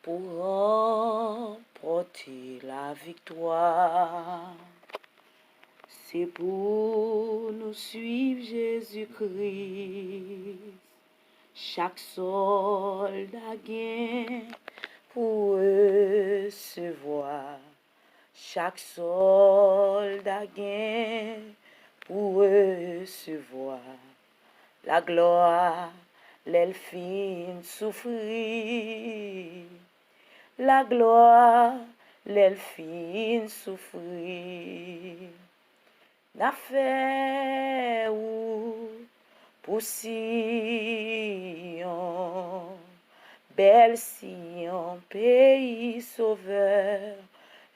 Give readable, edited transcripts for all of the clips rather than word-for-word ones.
pour remporter la victoire. C'est pour nous suivre Jésus-Christ. Chaque soldat gagne pour recevoir. Chaque soldat gagne pour recevoir la gloire, l'elfine souffrir. La gloire, l'elfine souffrir. N'a fait ou pour Sion, belle Sion, pays sauveur,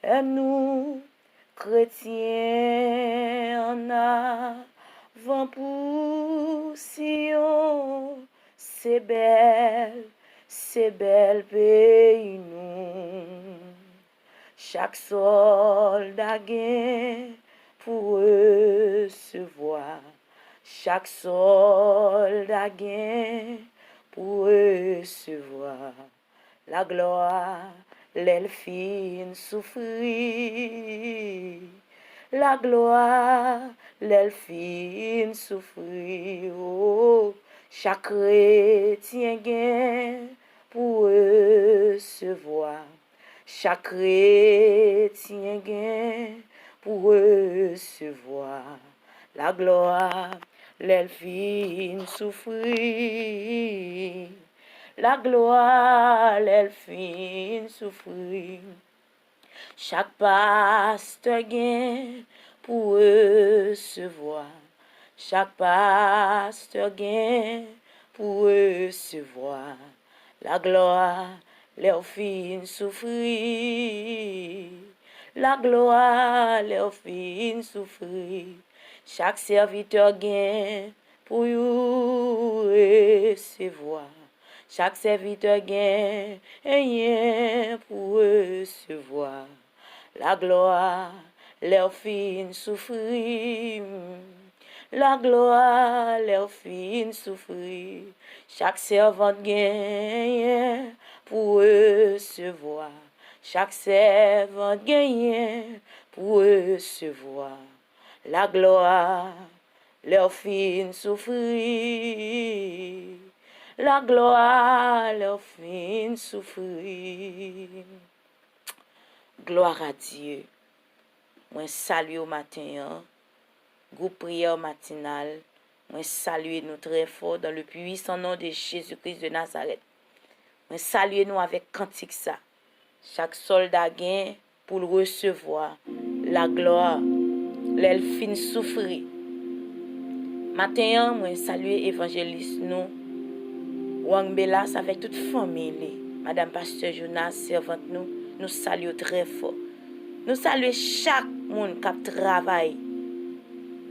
et nous, chrétiens, en avant pour Sion, c'est belle pays nous. Chaque soldat gagne pour recevoir. Chaque soldat gagne pour recevoir la gloire, l'elfine souffrir. La gloire, l'elfine souffrir. Oh, chaque chrétien gagne pour recevoir. Chaque chrétien gagne pour recevoir la gloire, l'elfine souffrir. La gloire, l'elfine souffrir. Chaque pasteur gagne pour recevoir. Chaque pasteur gagne pour recevoir la gloire, l'elfine souffrir. La gloire, l'elfine souffrir. Chaque serviteur gagne pour recevoir. Chaque serviteur gagne pour recevoir la gloire, l'elfine souffrir. La gloire, l'elfine souffrir. Chaque servante gagne pour recevoir. Chaque servante gagne pour recevoir la gloire, l'elfine souffrir. La gloire, l'elfine souffrir. Gloire à Dieu. Moi salue au matin, groupe prière matinale. Moi salue nous très fort dans le puissant nom de Jésus-Christ de Nazareth. Moi salue nous avec cantique ça. Chaque soldat gagne pour le recevoir la gloire, l'elfine souffrir. Matin, moi salue évangéliste nous, Wang Belas avec toute famille. Madame Pasteur Jonas, servante nous saluons très fort. Nous saluons chaque monde qui travaille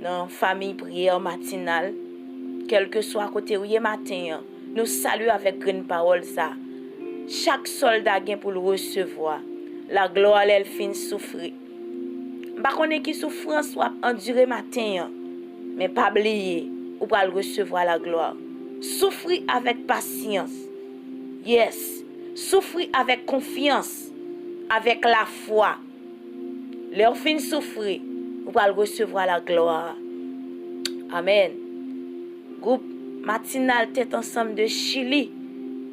dans la famille prière matinale, quel que soit à côté où il est matin. Nous saluons avec une parole ça. Chaque soldat gagne pour le recevoir. La gloire, l'elfine souffrir. Pas connaître qui souffrance soit endurer matin, mais pas oublier ou pas le recevoir la gloire. Souffrir avec patience. Yes. Souffrir avec confiance, avec la foi. L'elfine souffrir ou pas le recevoir la gloire. Amen. Groupe matinal tête ensemble de Chili.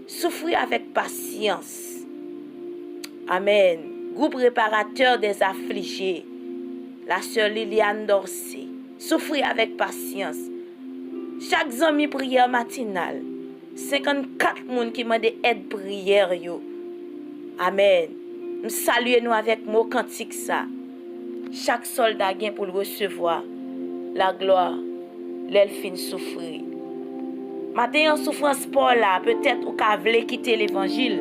Souffrir avec patience. Amen. Groupe réparateur des affligés. La sœur Liliane Dorsey. Souffrir avec patience. Chaque ami prière matinale. 54 personnes qui m'ont demandé aide prière yo. Amen. Nous saluons nous avec mot cantique ça. Chaque soldat gagne pour le recevoir la gloire, l'elfine souffrir. Matin en souffrance pour là, peut-être ou ka vle quitter l'évangile.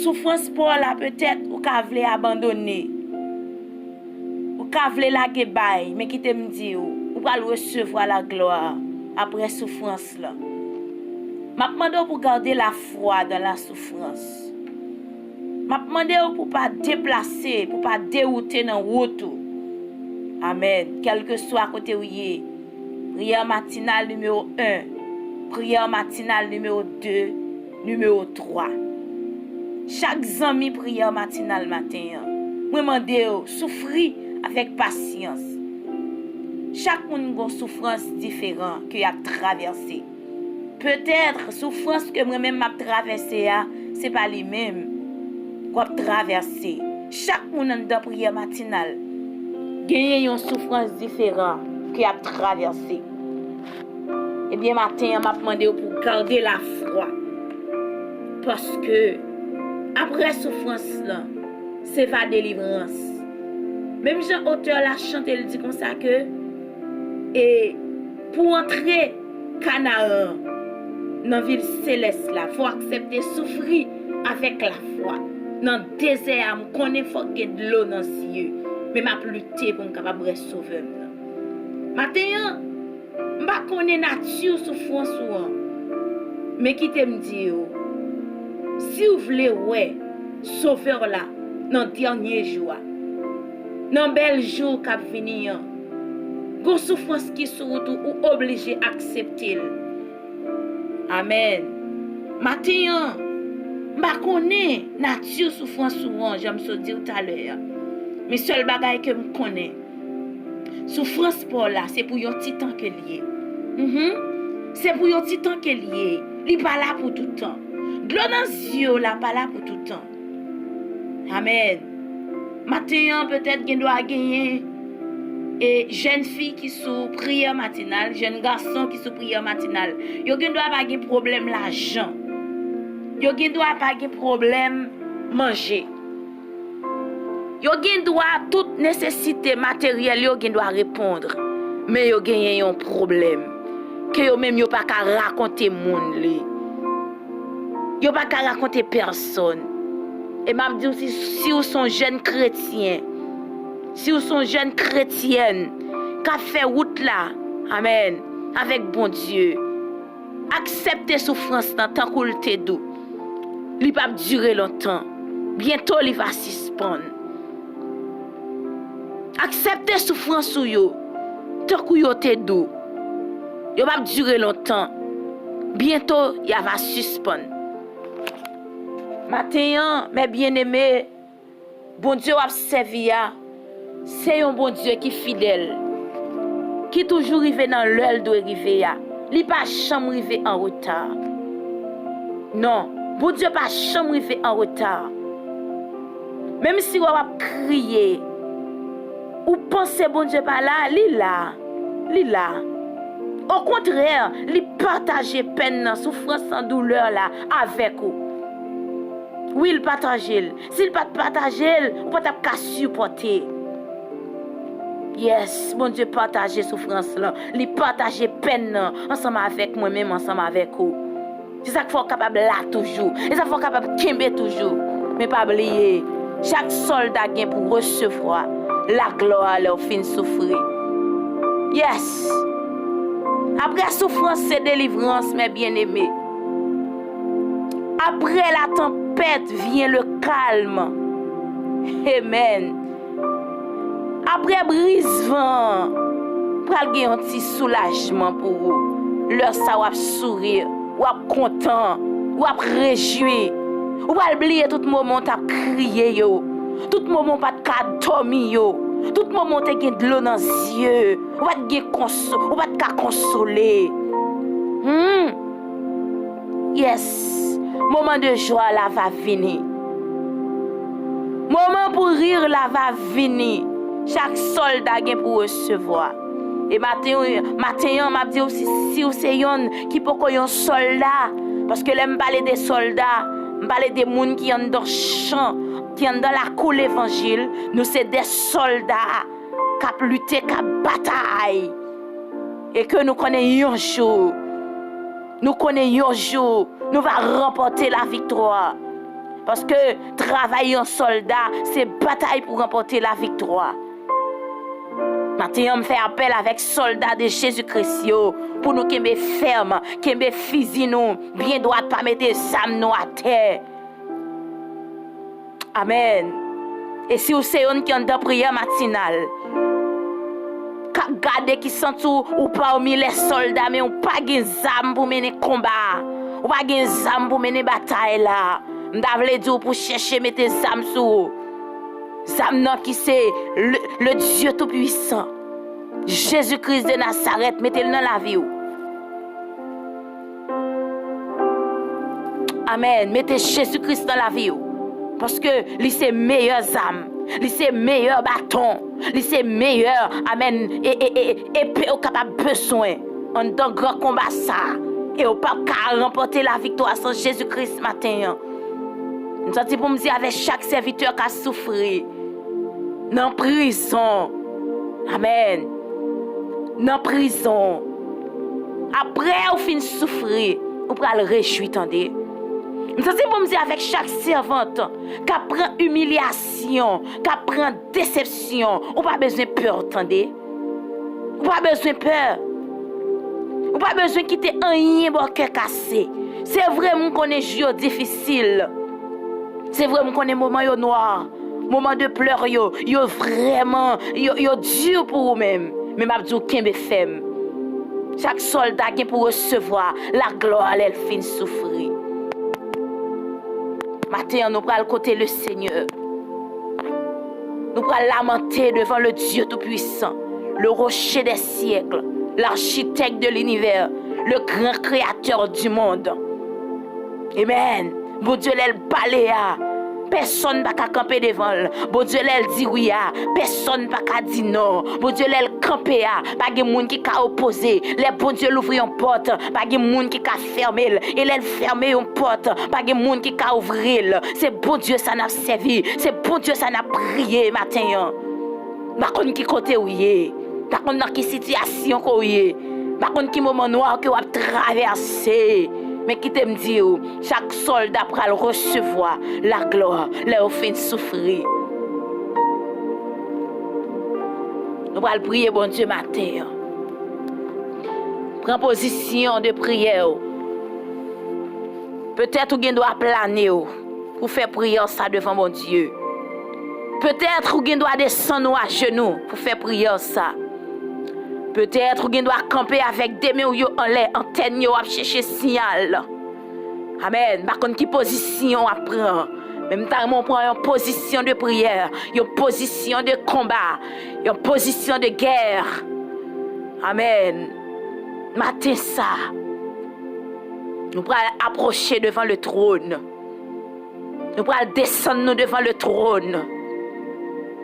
Souffrance pour là, peut-être ou ka vle abandonner. Ou ka vle lage bay, mais qui te me dit ou va recevoir la gloire après souffrance là. M'a demandé pour garder la foi dans la souffrance. M'a demandé pour pas déplacer, pour pas dérouter dans route. Amen. Quel que soit côté où y est. Prière matinale numéro 1, prière matinale numéro 2, Numéro 3. Chaque zami prière matinale matin. Moi demande souffrir avec patience. Chaque monde a une souffrance différente que a traversé. Peut-être souffrance que moi-même m'a traversé c'est pas les mêmes qu'on traversé. Chaque monde dans prière matinale gagne une souffrance différente que a traversé. Eh bien matin m'a demandé pour garder la foi. Parce que après souffrance là, c'est la délivrance. Même Jean auteur la chante, il dit comme ça que et pour entrer Canaan dans la ville céleste là, faut accepter souffrir avec la foi. Dans le désert, je connais faut qu'il y ait de l'eau dans les yeux, mais je lutter pour être capable de sauver. Maintenant, je ne connais pas la nature souffrance, mais qui te me dit, si vous voulez, ouais, sauveur là, dans le dernier jour, dans le bel jour qui va venir, une souffrance qui est surtout ou obligé d'accepter. Amen. Maintenant, je connais la nature souffrance souvent, j'aime ça dire tout à l'heure. Mais seul bagage que je connais, souffrance pour là, c'est pour un petit temps que lié. C'est pour un petit temps que lié. Il n'est pas là pour tout le temps. De l'eau dans les yeux, là, pas là pour tout le temps. Amen. Maintenant, peut-être qu'il doit gagner et jeunes filles qui sont prière matinale, jeunes garçons qui sont prière matinale. Yo gen doit pas de problème l'argent. Yo gen doit pas de problème manger. Yo gen doit toute nécessité matérielle yo gen doit répondre. Mais yo gen un problème que yo même yo pas ka raconter monde li. Yo pas ka raconter personne. Et m'a dit aussi si vous sont jeunes chrétiens, si vous sont jeunes chrétiennes, qui fait route là, amen, avec bon Dieu, acceptez souffrance dans tant qu'on te doux. Il va durer longtemps. Bientôt il va suspendre. Acceptez souffrance sur yo, tant qu'on yo te doux. Il va durer longtemps. Bientôt il va suspendre. Maintenant, mes bien-aimés, bon Dieu a servi. C'est un bon Dieu qui est fidèle, qui toujours arrive dans l'heure de arriver. Il n'est pas jamais arrivé en retard. Non, bon Dieu pas jamais arrivé en retard. Même si on va crier, ou penser bon Dieu pas là, il est là. Au contraire, il partage peine, souffrance, sans douleur là avec vous. Oui, il partage. S'il ne partage, vous ne pouvez pas supporter. Yes, bon Dieu partage souffrance là, il partage peine ensemble avec moi-même, ensemble avec vous. C'est ça qu'il faut capable là toujours. Et ça faut capable kembe toujours. Mais pas oublier, chaque soldat vient pour recevoir la gloire leur fin souffrir. Yes. Après souffrance, c'est délivrance, mes bien-aimés. Après la tempête vient le calme. Amen. Après brise-vent, pral gen un petit soulagement pour vous. Leur ça wap sourire, wap content, wap réjoui. Ou pas oublier tout moment t'a crié yo. Tout moment pas de dormir yo. Tout moment te gen de l'eau dans les yeux. Ou pas ou pas de consoler. Yes. Moment de joie là va venir. Moment pour rire là va venir. Chaque soldat vient pour recevoir. Et matin, m'a dit aussi si vous c'est yon qui peut un soldat parce que l'aime parler des soldats, parler des gens qui sont dans le champ, qui sont dans la cour l'évangile, nous c'est des soldats qui luttent, qui bataillent. Et que nous connaissons un jour. Nous connaissons un jour, nous allons remporter la victoire. Parce que travailler en soldat, c'est bataille pour remporter la victoire. Maintenant, on fait appel avec soldats de Jésus-Christ pour nous kembe ferme, kembe fusil nous, bien droit, pas mettre des âmes nous à terre. Amen. Et si vous savez qui ont dans prière matinale, regardez qui sont ou parmi les soldats, mais on pas des âmes pour mener combat. Ou pas gen zam pour mener bataille là. M'ta vle dire pour chercher mettre zam sou. Zam nan qui c'est le Dieu tout puissant. Jésus-Christ de Nazareth, mettez-le dans la vie. Amen. Mettez Jésus-Christ dans la vie. Parce que lui c'est meilleur âme, lui c'est meilleur bâton, lui c'est meilleur, amen, et épée au capable besoin. En dans grand combat ça. Et au pas qu'à remporter la victoire sans Jésus-Christ matin. Nous sommes pour me dire avec chaque serviteur qui a souffert. Dans prison. Amen. Dans prison. Après, au fin de souffrir, on peut le réjouir, attendez. Nous sommes pour me dire avec chaque servante qui prend humiliation, qui prend déception, on pas besoin de peur, attendez. On pas besoin de peur. On pas besoin de quitter un rien pour cœur cassé. C'est vraiment qu'on est jour difficile. C'est vraiment qu'on est moment noir, moment de pleurs yo vraiment yo dur pour vous-même. Mais m'a dit kembe femme. Chaque soldat qui pour recevoir la gloire, elle fin souffrir. Maintenant nous pral côté le Seigneur. Nous pral lamenter devant le Dieu tout-puissant, le rocher des siècles, l'architecte de l'univers, le grand créateur du monde. Amen. Bon Dieu, elle baléa. Personne ne peut camper devant. Bon Dieu, elle dit oui. Personne ne peut dire non. Bon Dieu, elle camper. Pas de monde qui a opposé. Les bon Dieu l'ouvrir une porte. Pas de monde qui a fermé. Et elle fermer une porte. Pas de monde qui a ouvrir. C'est bon Dieu, ça n'a servi. C'est bon Dieu, ça n'a prié matin. Par contre, qui côté où est. Par contre, dans quelle situation qu'on est. Par contre, qui moment noir que vous avez traversé. Mais qui te me dit, chaque soldat pourra recevoir la gloire, leur fin souffrir. Nous allons prier, bon Dieu, matin. Prends position de prière. Peut-être que vous doit planer pour faire prière ça devant mon Dieu. Peut-être que vous doit descendre à genoux pour faire prière ça. Peut-être que vous doit camper avec des mains en l'air, antenne, à chercher signal. Amen. Par contre, qui position à prendre? Même temps, on prend une position de prière, une position de combat, une position de guerre. Amen. Matin ça, nous pourrons approcher devant le trône. Nous pourrons descendre devant le trône.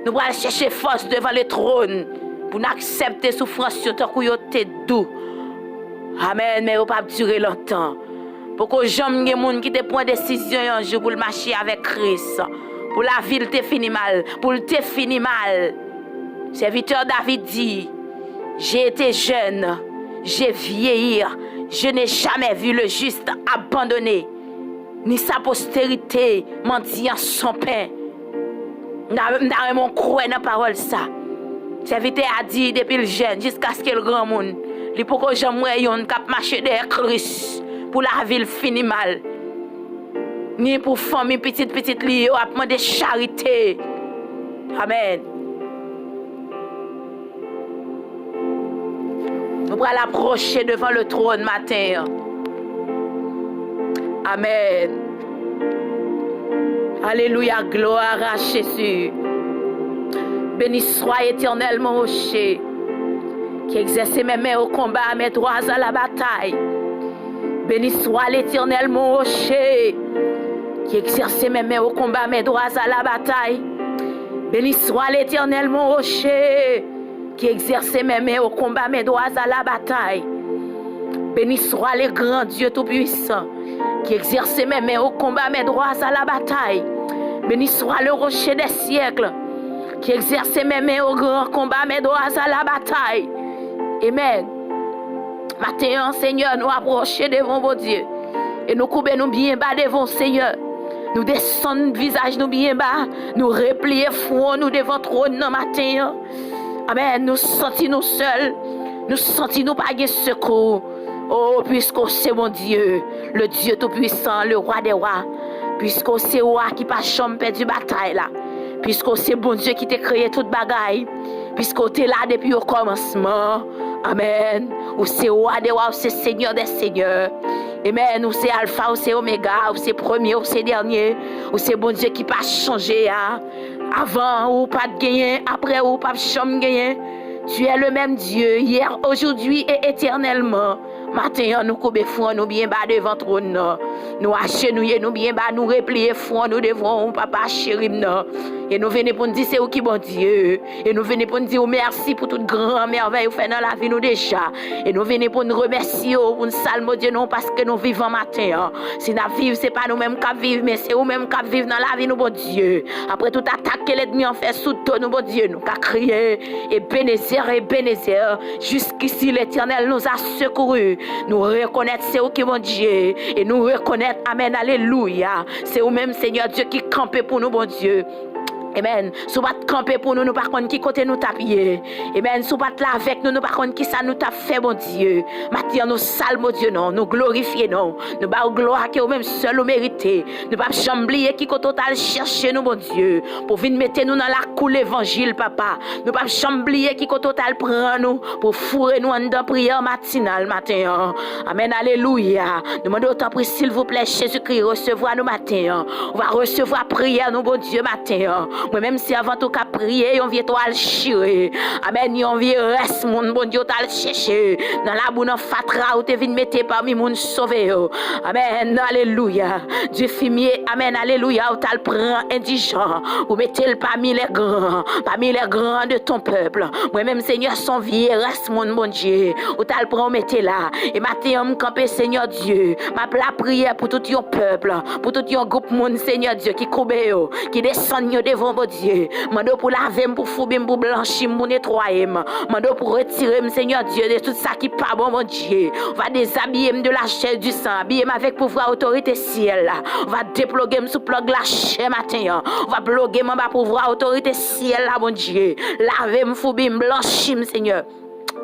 Nous pourrons chercher force devant le trône. Pour n'accepter souffrance sur ton cou t'es doux. Amen, mais on pas durer longtemps. Pour que jamais des gens qui te prend décision un jour pour marcher avec Christ. Pour la vie te fini mal, pour te fini mal. Serviteur David dit, j'ai été jeune, j'ai vieilli, je n'ai jamais vu le juste abandonné, ni sa postérité mendiant son pain. N'a mon croix dans parole ça. Serviteur a dit depuis le jeune jusqu'à ce que le grand monde, il faut que j'aimerais yon cap marcher derrière Christ pour la ville fini mal. Ni pour famille petite li a demandé charité. Amen. Nous pourrons l'approcher devant le trône matin. Amen. Alléluia, gloire à Jésus. Béni soit éternel mon rocher, qui exerce mes mains au combat, mes droits à la bataille. Béni soit l'éternel mon rocher, qui exerce mes mains au combat, mes droits à la bataille. Béni soit l'éternel mon rocher, qui exerce mes mains au combat, mes droits à la bataille. Béni soit le grand Dieu tout-puissant, qui exerce mes mains au combat, mes droits à la bataille. Béni soit le rocher des siècles, qui exerce mes mains au grand combat, mes droits à la bataille. Amen. Maintenant, Seigneur, nous approchons devant vos dieux. Et nous coupons nous bien bas devant Seigneur. Nous descendons visage nous bien bas. Nous replions front nous devant trône matin. Amen. Nous sentons nous seuls. Nous sentons nous pas de secours. Oh, puisque c'est mon Dieu, le Dieu tout-puissant, le roi des rois. Puisque c'est roi qui pas chambre perdu bataille là. Puisque c'est bon Dieu qui t'a créé toute bagaille. Puisque tu es là depuis au commencement. Amen. Ou c'est roi des rois, ou c'est Seigneur des seigneurs. Amen. Ou c'est alpha, ou c'est oméga, ou c'est premier, ou c'est dernier. Ou c'est bon Dieu qui pas changé. Avant ou pas de gagner, après ou pas de chambre gagner. Tu es le même Dieu, hier, aujourd'hui et éternellement. Matin, nous coupons front, nous bien bas devant trône. Nous achenouillons, nous bien bas, nous replier front, nous devons, papa chéri. Et nous venons pour nous dire c'est où qui bon Dieu. Et nous venons pour nous dire merci pour toute grande merveille que vous faites dans la vie nous déjà. Et nous venons pour nous remercier, pour nous saluer Dieu non parce que nous vivons matin. Si nous vivons, ce n'est pas nous-mêmes qui vivons, mais c'est nous-mêmes qui vivons dans la vie nous bon Dieu. Après toute attaque que l'ennemi en fait sous toi, nous bon Dieu, nous qui crier et Bénézer, jusqu'ici l'Éternel nous a secourus. Nous reconnaître c'est où qui bon Dieu. Et nous reconnaître, amen, alléluia. C'est vous-même Seigneur Dieu qui campe pour nous bon Dieu. Amen. Si vous ne camper pour nous, nous par contre qui côté nous tapier. Amen. Si vous ne là avec nous, nous par contre qui ça nous t'a fait, bon Dieu. Maintenant, nous salmons Dieu, non. Nous glorifions, non. Nous bas gloire que vous-même seul nous méritez. Nous pas chamblier qui côté total chercher nous, bon Dieu. Pour venir mettre nous dans la cour l'évangile, papa. Nous pas chamblier qui côté total prend nous. Pour fourrer nous en prière matinale, matin. Amen. Alléluia. Nous demandons autant pris, s'il vous plaît, Jésus-Christ, recevoir nous matin. On va recevoir prière, nous, bon Dieu, matin. Moi-même si avant tout qu'à prier, on vient toi à chirer. Amen, on vient reste mon bon Dieu t'al chercher. Dans la bonne fatra où te vinn mettre parmi mon sauvé. Amen, alléluia. Dieu fumier, amen, alléluia, où t'al prend indigent. Ou mettez-le parmi les grands de ton peuple. Moi-même Seigneur, son vieux reste mon bon Dieu. Où t'al prend mettez là. Et maintenant, me camper Seigneur Dieu. Ma la prière pour tout ton peuple, pour tout ton groupe mon Seigneur Dieu qui coube qui descend devant bon Dieu. Mando pour laver, pour fouber, pour blanchir, pour nettoyer. Mando pour retirer, Seigneur Dieu, de tout ça qui pas bon, mon Dieu. On va déshabiller de la chair du sang, habiller avec pouvoir, autorité ciel. On va déploguer sous plug la chair matin. On va bloguer ma pouvoir, autorité ciel, mon Dieu. Laver, fouber, blanchir, Seigneur.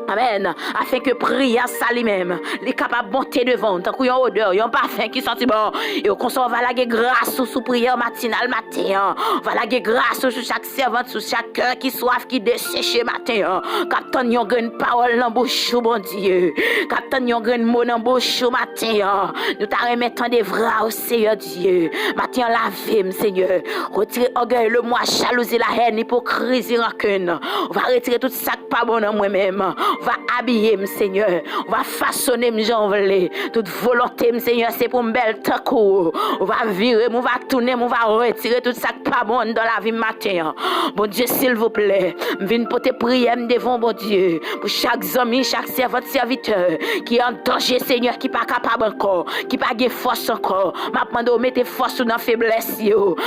Amen. Afin que prière ça lui-même, les capables de monter devant, tant qu'il y a une odeur, il y a un parfum qui sent bon. Et au conseil, on va la grâce sous prière matinale matin. On va la grâce sur chaque servante, sur chaque cœur qui soif, qui desséche matin. Captain, il y a une parole dans bouche, bon Dieu. Captain, il y a un mot dans bouche matin. Nous t'en remettons des vrais au Seigneur Dieu. Matin, lavez, Seigneur. Retirez orgueil, le moi, jalousie, la haine, hypocrisie, rancune. On va retirer tout ça qui pas bon dans moi-même. On va habiller, Seigneur. On va façonner, j'envelé. Toute volonté, Seigneur, c'est pour une belle taco. On va virer, on va tourner, on va retirer tout ça qui pas bon dans la vie matin. Bon Dieu, s'il vous plaît, je viens pour te prier devant bon Dieu. Pour chaque ami, chaque servante, serviteur qui est en danger, Seigneur, qui n'est pas capable encore, qui n'a pas de force encore. Je demande de mettre force dans la faiblesse.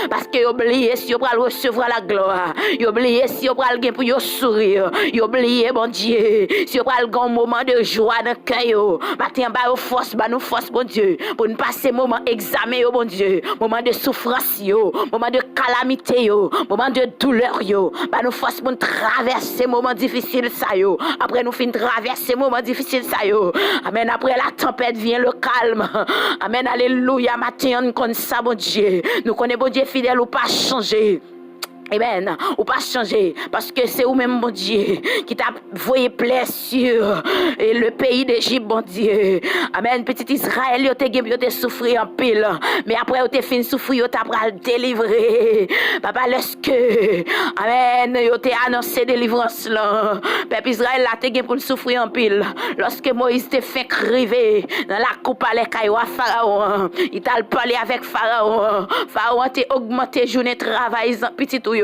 Parce que vous oubliez si vous allez recevoir la gloire. Vous oubliez si vous allez pour vous sourire. Vous oubliez, bon Dieu. Si vous avez un moment de joie dans le cœur, matin, nous force, bon Dieu, pour nous passer un moment d'examen, bon Dieu, moment de souffrance, moment de calamité, moment de douleur, nous force pour nous traverser moment difficile, après nous finissons traverser moment difficile, amen, après la tempête vient le calme, amen, alléluia, matin, comme ça, bon Dieu, nous connaissons, bon Dieu, fidèle ou pas changer. Amen. Ou pas changer. Parce que c'est vous-même, bon Dieu, qui t'a voyé blessure. Et le pays d'Égypte, bon Dieu. Amen. Petit Israël, yo te souffrir en pile. Mais après, yo te fin souffrir, yo t'a pral délivrer. Papa, laisse que. Amen. Yo te annoncé délivrance là. Peuple Israël, là, te pour souffrir en pile. Lorsque Moïse te fait criver dans la coupe à l'écaille à Pharaon. Il t'a parlé avec Pharaon. Pharaon t'a augmenté journée de travail, petit tout.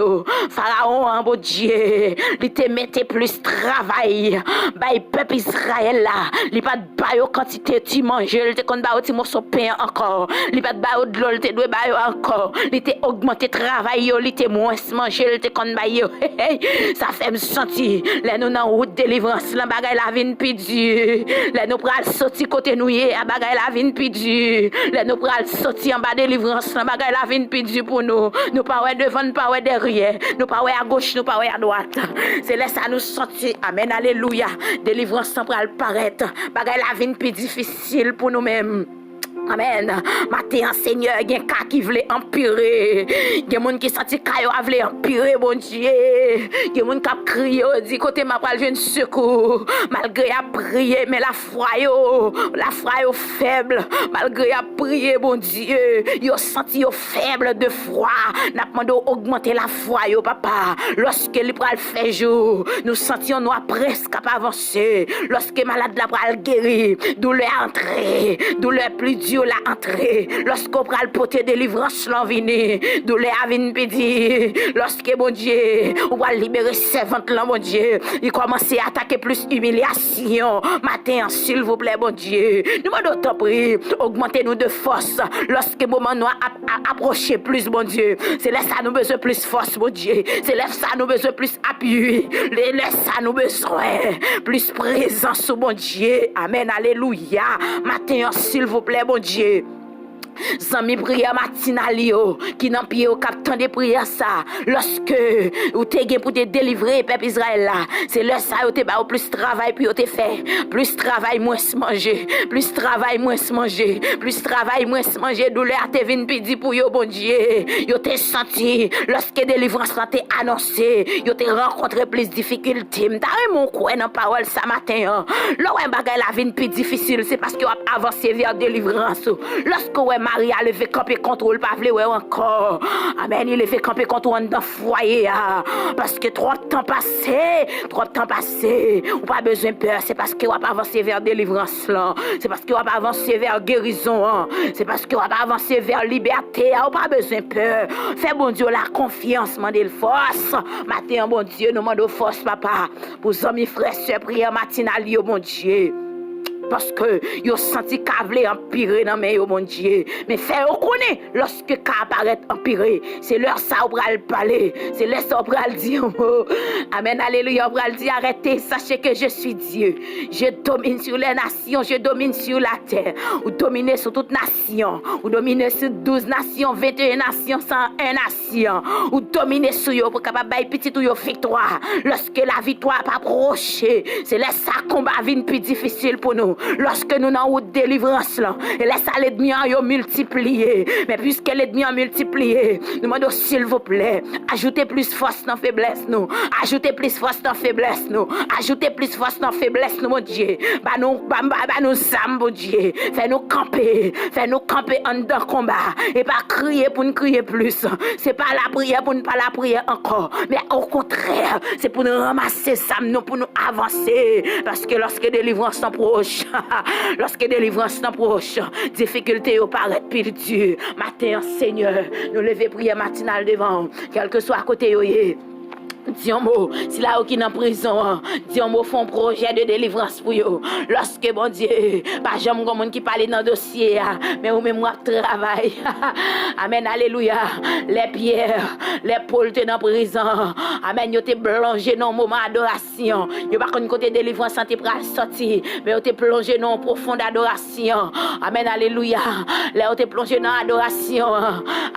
Pharaon, bon Dieu, il te mette plus travail. Bah, peuple Israël là, il pas de bail quantité tu manges, il te compte bail ti morceau pain encore. Il pas de bail de l'eau, il te doit bail encore. Il te augmenté travail, il te moins manger, il te compte bail. Ça fait me sentir. Là nous dans route délivrance, là bagay la vie pidi. Là nous pral sortir côté nous à bagay la vie pidi. Là nous pral sortir en bas délivrance, là bagay la vie pidi pour nous. Nous pas ouais devant, pas ouais derrière. Nous pas à gauche, nous pas à droite. C'est là ça nous sortir. Amen, alléluia. Délivrance sans pral paraître. Bagay la vie plus difficile pour nous-mêmes. Amen. Matin, Seigneur, il y a un cas qui voulait empirer. Il y a des gens qui senti qu'il voulait empirer, bon Dieu. Il y a des gens qui ont crié, dit côté m'a pas jeune secours. Malgré a prié, mais la foi est faible. Malgré a prié, bon Dieu, yo senti yo faible de foi. N'a demandé augmenter la foi, yo papa. Lorsque il pral fait jour, nous sentions nous presque à avancer. Lorsque malade la pral guéri, douleur entrée, douleur plus dure la entrée. Lorsqu'on pral porter délivrance l'envini, douleur vinn pidi. Lorsque bon Dieu, on va libérer servante là bon Dieu, il commence à attaquer plus humiliation. Matin, s'il vous plaît bon Dieu, nous demandons ton prix, augmentez-nous de force. Lorsque moment nous approcher plus bon Dieu, c'est là ça nous besoin plus force bon Dieu. C'est là ça nous besoin plus appui. Là ça nous besoin plus présence bon Dieu. Amen, alléluia. Matin, s'il vous plaît bon Dieu. Zami prière matinale yo qui nan pied au captain de prière ça lorsque ou te gen pour te délivrer peuple Israël là c'est là ça yo te ba plus travail puis yo te fait plus travail moins manger plus travail moins manger plus travail moins manger douleur te vinn pidi pour yo bon Dieu yo te senti lorsque délivrance là te annoncé yo te rencontré plus difficulté m'ta mon quoi dans parole ça matin là ouais bagay la vinn plus difficile c'est parce que a avancé vers délivrance lorsque ouais Marie a levé camper contrôle pas vle ouais encore. Amen, il levé camper contrôle dans foyer parce que trop de temps passé. On pas besoin peur, c'est parce que on pas avancer vers délivrance là. C'est parce que on pas avancer vers guérison. C'est parce que on pas avancer vers liberté. On pas besoin peur. Fais bon Dieu la confiance, mandez force. Matin bon Dieu, nous demandons force papa pour amis frères sœurs prière matinale bon Dieu. Parce que yo senti câblé empirer dans mes yo mon Dieu mais fait reconnaître lorsque ka apparaît empirer c'est l'heure ça on pral parler c'est l'heure ça on pral dire amen alléluia on pral dire arrêtez sachez que je suis Dieu je domine sur les nations je domine sur la terre ou dominer sur toute nation ou dominer sur 12 nations 21 nations 101 nations ou dominer sur yo pour capable bailler petit ou yo victoire lorsque la victoire pas approcher c'est là ça combat vient plus difficile pour nous. Lorsque nous n'avons de délivrance là, et laisse l'ennemi en multiplier. Mais puisque l'ennemi a multiplié, nous demandons s'il vous plaît, ajoutez plus force dans faiblesse nous, ajoutez plus force dans faiblesse nous, ajoutez plus force dans faiblesse nous mon Dieu. Bah nous âmes mon Dieu, fais-nous camper en dedans combat et pas crier pour nous crier plus. C'est pas la prière pour ne pas la prier encore, mais au contraire, c'est pour nous ramasser ça nous pour nous avancer parce que lorsque délivrance s'approche lorsque délivrance t'approche, difficulté au paraît pile dur. Matin, Seigneur, nous lever prière matinale devant, quel que soit à côté yoye. Dis un mot, si là qui est en prison, dis un mot, font projet de délivrance pour eux. Lorsque bon Dieu, pas jamais comme monde qui parle dans le dossier, mais ou même moi travail. Amen, alléluia. Les pierres, les pôles dans prison. Amen, yo te plongé dans un moment d'adoration. Yo pas qu'on côté délivrance santé pour sortir, mais yo te plongé dans une profonde adoration. Amen, alléluia. Là yo te plongé dans l'adoration.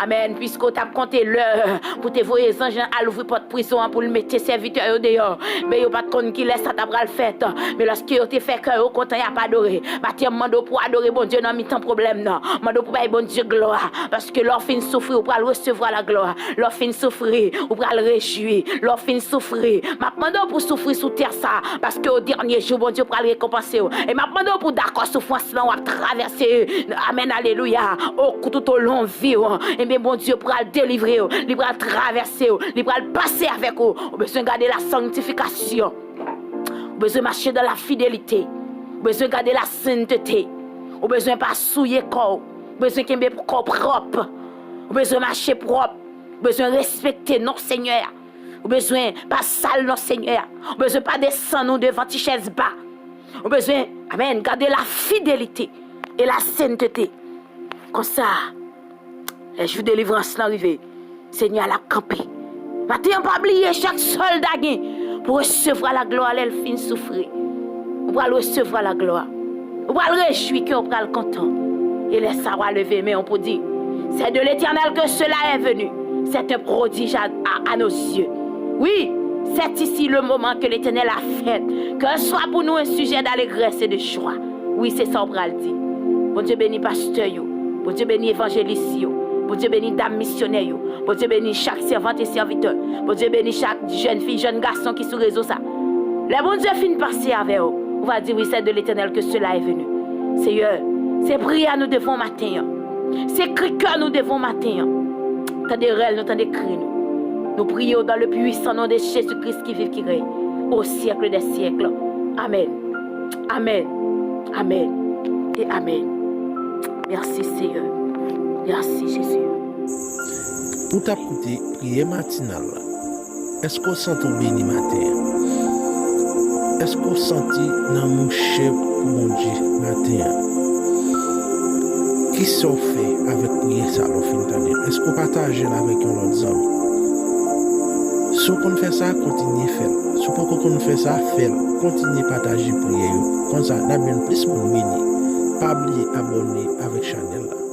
Amen, puisque tu as compté l'heure pour te voir les anges à l'ouvrir porte prison pour le mettre serviteur dehors mais yo pas de compte qui laisse ça t'a le fait mais lorsque yo te fait cœur content y a pas adoré Mathieu mando pour adorer bon Dieu dans mi-temps problème non mando pour bailler bon Dieu gloire parce que leur fin souffrir ou pour recevoir la gloire leur fin souffrir ou pour le réjouir leur fin souffrir m'a mando pour souffrir sous terre ça parce que au dernier jour bon Dieu pour le récompenser et m'a mando pour d'accord souffrance là on va traverser amen alléluia tout au long vie et bien bon Dieu pour le délivrer il va traverser il va passer avec vous. Vous besoin de garder la sanctification. Vous besoin de marcher dans la fidélité. Vous besoin de garder la sainteté. Vous besoin de pas souiller corps. Vous besoin de garder corps propre. Vous besoin de marcher propre. Vous besoin de respecter nos seigneurs. Vous besoin de pas sale nos seigneurs. Vous besoin de pas descendre devant tes chaises bas. Vous besoin, amen, garder la fidélité et la sainteté. Comme ça, les jours de délivrance l'arrivée, Seigneur l'a campé. Maintenant, pas oublier chaque soldat pour recevoir la gloire, elle fin souffrir. On va recevoir la gloire. On va le réjouir qu'on va le content. Et laisse ça lever, mais on peut dire, c'est de l'Éternel que cela est venu. C'est un prodige à nos yeux. Oui, c'est ici le moment que l'Éternel a fait. Que ce soit pour nous un sujet d'allégresse et de joie. Oui, c'est ça on va le dire. Bon Dieu bénit pasteur yo. Bon Dieu bénit évangéliste yo. Bon Dieu bénit dame missionnaire yo. Bon Dieu bénit chaque servante et serviteur. Bon Dieu bénit chaque jeune fille, jeune garçon qui sur réseau ça. Les bon Dieu finit passer avec eux. On va dire oui, c'est de l'Éternel que cela est venu. Seigneur, c'est prière nous devons matin. C'est cri que nous devons matin. Tant de rêves, nous tant de cris nous. Nous prions dans le puissant nom de Jésus-Christ qui vit, qui règne au siècle des siècles. Amen. Amen. Amen. Et amen. Merci Seigneur. Merci Jésus. Pour t'écouter, prière matinale. Est-ce qu'on sent ton béni matin? Est-ce qu'on sent dans mon chef pour mon Dieu matin? Qui s'en fait avec prière ça au fin de Est-ce qu'on partage avec un autre ami? Si on fait ça, continuez à faire. Si on fait ça, faire. Continuez à partager prière. Comme ça, on a bien plus mon béni. Pas oublier abonner avec la chaîne là.